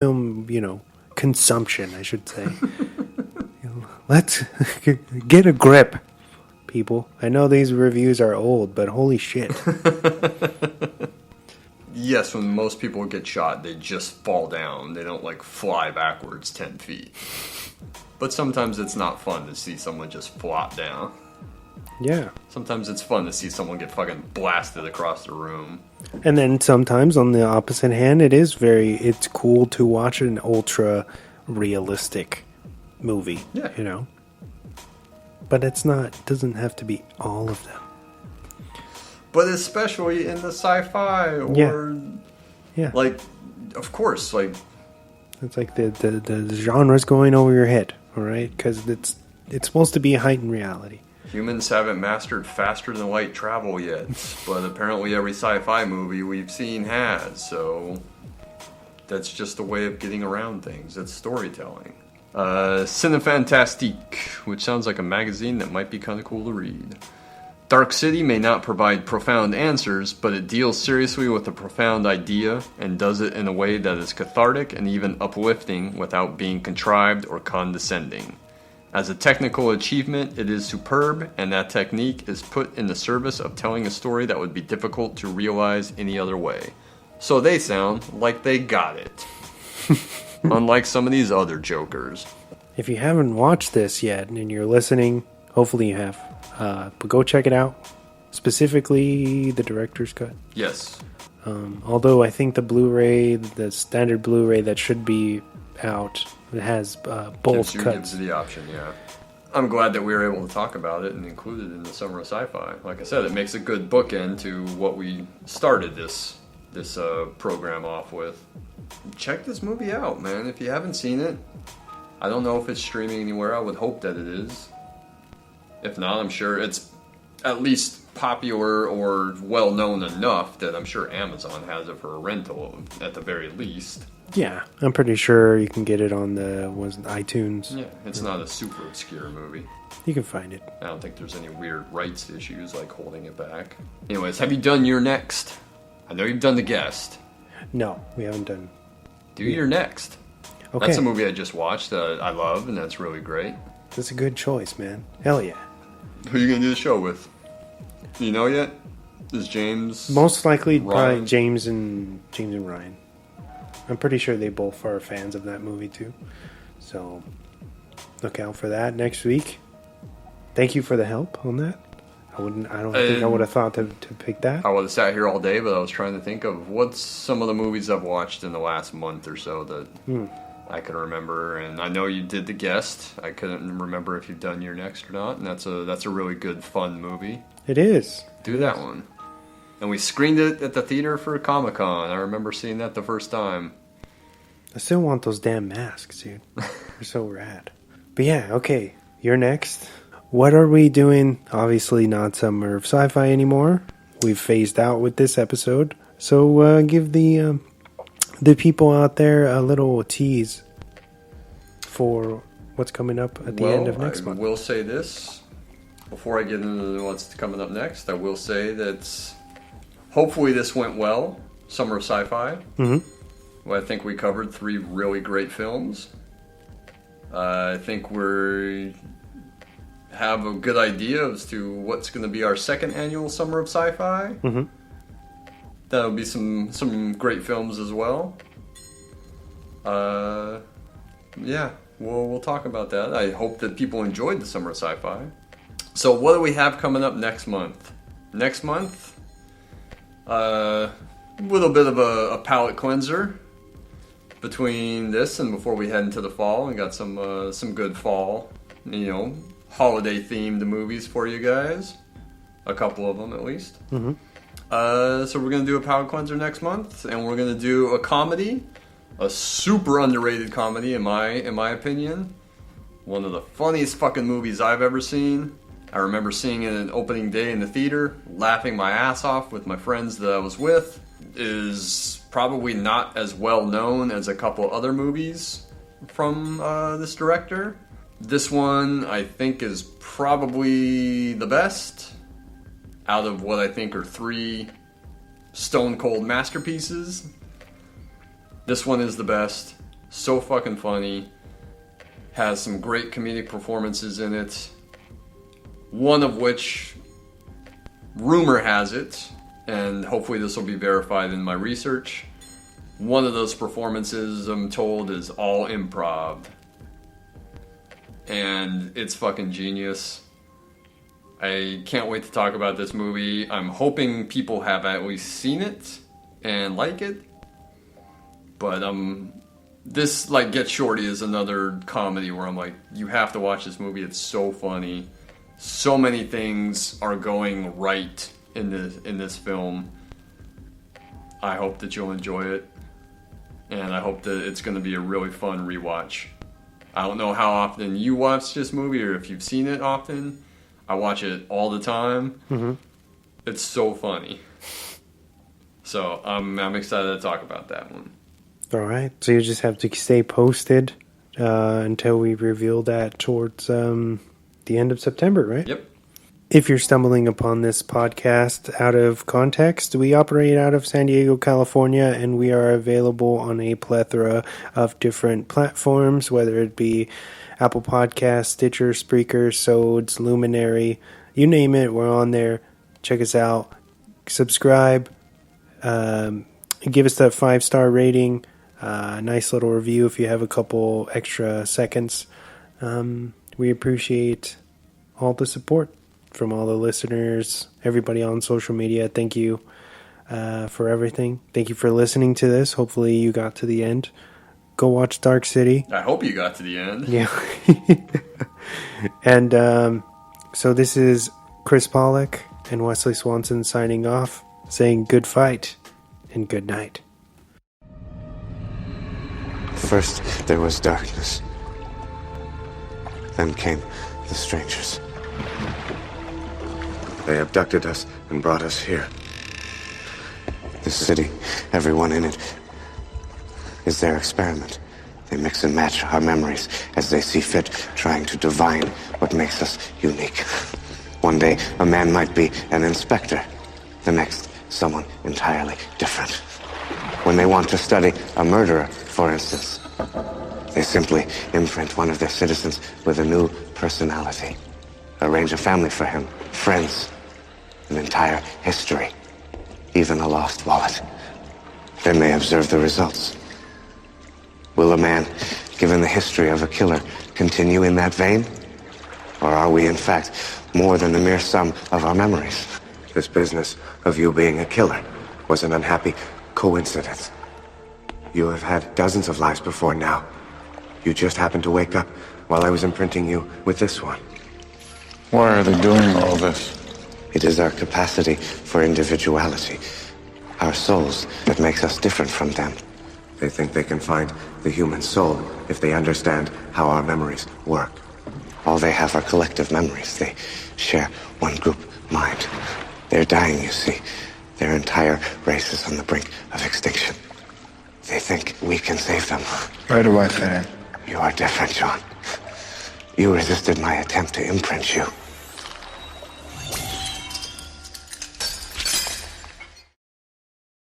film, consumption, I should say. Let's get a grip, people. I know these reviews are old, but holy shit. Yes, when most people get shot, they just fall down. They don't, fly backwards 10 feet. But sometimes it's not fun to see someone just flop down. Yeah. Sometimes it's fun to see someone get fucking blasted across the room. And then sometimes, on the opposite hand, it's cool to watch an ultra realistic movie. Yeah. But it doesn't have to be all of them. But especially in the sci-fi or... Yeah. Of course, It's like the genre's going over your head, all right? Because it's supposed to be a heightened reality. Humans haven't mastered faster than light travel yet, but apparently every sci-fi movie we've seen has, so that's just a way of getting around things. It's storytelling. Cinefantastique, which sounds like a magazine that might be kind of cool to read. Dark City may not provide profound answers, but it deals seriously with a profound idea and does it in a way that is cathartic and even uplifting without being contrived or condescending. As a technical achievement, it is superb, and that technique is put in the service of telling a story that would be difficult to realize any other way. So they sound like they got it. Unlike some of these other jokers. If you haven't watched this yet and you're listening, hopefully you have. But go check it out. Specifically, the director's cut. Yes. Although I think the standard Blu-ray that should be out, it has both cuts. Gives you the option, yeah. I'm glad that we were able to talk about it and include it in the Summer of Sci-Fi. Like I said, it makes a good bookend to what we started this program off with. Check this movie out, man. If you haven't seen it, I don't know if it's streaming anywhere. I would hope that it is. If not, I'm sure it's at least popular or well-known enough that I'm sure Amazon has it for a rental at the very least. Yeah, I'm pretty sure you can get it on iTunes. Yeah, it's not a super obscure movie. You can find it. I don't think there's any weird rights issues like holding it back. Anyways, have you done your next? I know you've done The Guest. No, we haven't done. Do your next. Okay. That's a movie I just watched that I love, and that's really great. That's a good choice, man. Hell yeah. Who are you going to do the show with? Do you know yet? Is James... Most likely Ryan? probably James and Ryan. I'm pretty sure they both are fans of that movie too. So look out for that next week. Thank you for the help on that. I don't think I would have thought to pick that. I would have sat here all day, but I was trying to think of what's some of the movies I've watched in the last month or so that I can remember. And I know you did The Guest. I couldn't remember if you've done your next or not. And that's a really good, fun movie. It is. Do that one. And we screened it at the theater for Comic-Con. I remember seeing that the first time. I still want those damn masks, dude. They're so rad. But yeah, okay. You're next. What are we doing? Obviously not Summer of Sci-Fi anymore. We've phased out with this episode. So give the people out there a little tease for what's coming up at the end of next month. I will say this. Before I get into what's coming up next, I will say that hopefully this went well. Summer of Sci-Fi. Mm-hmm. Well, I think we covered 3 really great films. I think we have a good idea as to what's going to be our second annual Summer of Sci-Fi. Mm-hmm. That'll be some great films as well. Yeah, we'll talk about that. I hope that people enjoyed the Summer of Sci-Fi. So what do we have coming up next month? Next month, a little bit of a palate cleanser between this and before we head into the fall. We got some good fall, holiday themed movies for you guys. A couple of them at least. Mm-hmm. So we're gonna do a palate cleanser next month, and we're gonna do a comedy, a super underrated comedy in my opinion. One of the funniest fucking movies I've ever seen. I remember seeing it an opening day in the theater, laughing my ass off with my friends that I was with. Is probably not as well known as a couple other movies from this director. This one, I think, is probably the best out of what I think are 3 stone cold masterpieces. This one is the best. So fucking funny. Has some great comedic performances in it. One of which, rumor has it, and hopefully this will be verified in my research, one of those performances, I'm told, is all improv. And it's fucking genius. I can't wait to talk about this movie. I'm hoping people have at least seen it and like it. But this, like, Get Shorty is another comedy where I'm like, you have to watch this movie. It's so funny. So many things are going right in this film. I hope that you'll enjoy it. And I hope that it's going to be a really fun rewatch. I don't know how often you watch this movie or if you've seen it often. I watch it all the time. Mm-hmm. It's so funny. So I'm excited to talk about that one. All right. So you just have to stay posted until we reveal that towards the end of September, right? Yep. If you're stumbling upon this podcast out of context, we operate out of San Diego, California, and we are available on a plethora of different platforms, whether it be Apple Podcasts, Stitcher, Spreaker, Sods, Luminary, you name it, we're on there. Check us out. Subscribe. Give us that 5-star rating. Nice little review if you have a couple extra seconds. We appreciate all the support from all the listeners, everybody on social media. Thank you for everything. Thank you for listening to this. Hopefully you got to the end. Go watch Dark City. I hope you got to the end. Yeah. And so this is Chris Pawlak and Wesley Swanson signing off, saying good fight and good night. First there was darkness. Then came the strangers. They abducted us and brought us here. This city, everyone in it, is their experiment. They mix and match our memories as they see fit, trying to divine what makes us unique. One day, a man might be an inspector. The next, someone entirely different. When they want to study a murderer, for instance, they simply imprint one of their citizens with a new personality. Arrange a family for him, friends, an entire history, even a lost wallet. Then they observe the results. Will a man, given the history of a killer, continue in that vein? Or are we, in fact, more than the mere sum of our memories? This business of you being a killer was an unhappy coincidence. You have had dozens of lives before now. You just happened to wake up while I was imprinting you with this one. Why are they doing all this? It is our capacity for individuality, our souls, that makes us different from them. They think they can find the human soul if they understand how our memories work. All they have are collective memories. They share one group mind. They're dying, you see. Their entire race is on the brink of extinction. They think we can save them. Where do I fit in? You are different, John. You resisted my attempt to imprint you.